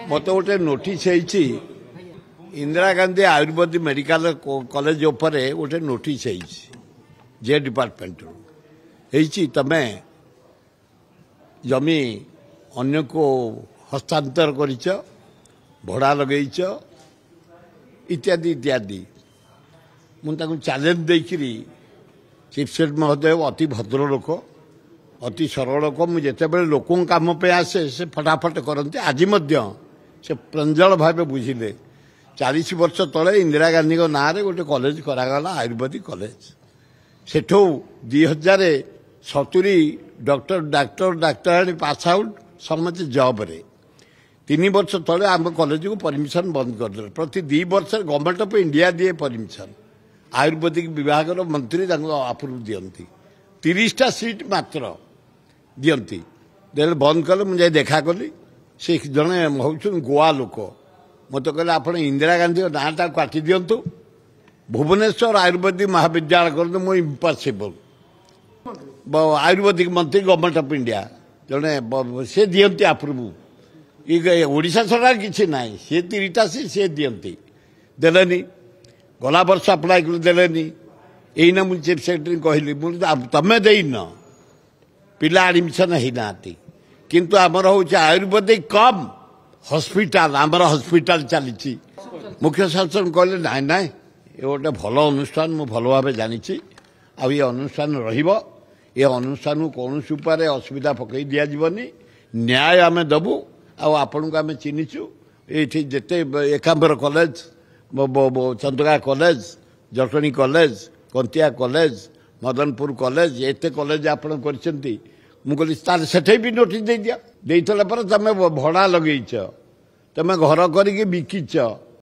मत गोटे notice Indira Gandhi Ayurvedic medical college उपर गोटे नोटिस जे डिपार्टमेंट तमें जमी अन्य को हस्तांतर कर भड़ा लगे इत्यादि इत्यादि मुझे चैलेंज देकरी चीफ सेक्रेटरी महोदय अति भद्र लोक अति सरल लोक मुझे लोकों काम पे आसे से फटाफट करते आज से प्रांजल भाव बुझिले 40 वर्ष तले इंदिरा गांधी ना गोटे कॉलेज करागला आयुर्वेदिक कॉलेज सेठू 2070 डॉक्टर पास आउट समस्त जॉब रे 3 वर्ष तले आम कॉलेज को परमिशन बंद करदे प्रति 2 वर्ष गवर्नमेंट ऑफ इंडिया दिए परमिशन आयुर्वेदिक विभाग मंत्री अप्रूव दियंती 30टा सीट मात्र दियंती देले बंद कले मुझे देखा कली से जड़े हूँ गोवा लोक मत कहले आप इंदिरा गांधी नाटा काटी दिंतु भुवनेश्वर आयुर्वेदिक महाविद्यालय कर मो इम्पॉसिबल आयुर्वेदिक मंत्री गवर्नमेंट ऑफ इंडिया जड़े से दियंती अप्रूव ये ओडिशा सरकार किसी ना सी 3टा सीट सी दियंती देलेनी गला वर्ष अप्लाई कर देलेनी यहीना मुझे चीफ सेक्रेटरी कहली तमें देन पिला एडमिशन होना किंतु आमर हूँ आयुर्वेदिक कम हॉस्पिटल आमर हॉस्पिटल चली मुख्य शासन कहले ना ना ये गोटे भल अनुष्ठान मु भल भाव जानी ये अनुष्ठान ये अनुष्ठान कौन उपाय असुविधा पकई दि जावनी न्याय आम दबू आपण को आम चिन्हीचु ये जिते एकांबर कॉलेज चंद्रगा कॉलेज जटणी कॉलेज कंतिया कॉलेज मदनपुर कॉलेज एते कॉलेज आपण कर मुझे से भी नोटिस दे दिया तुम भड़ा लगे तुम घर करके बिकिच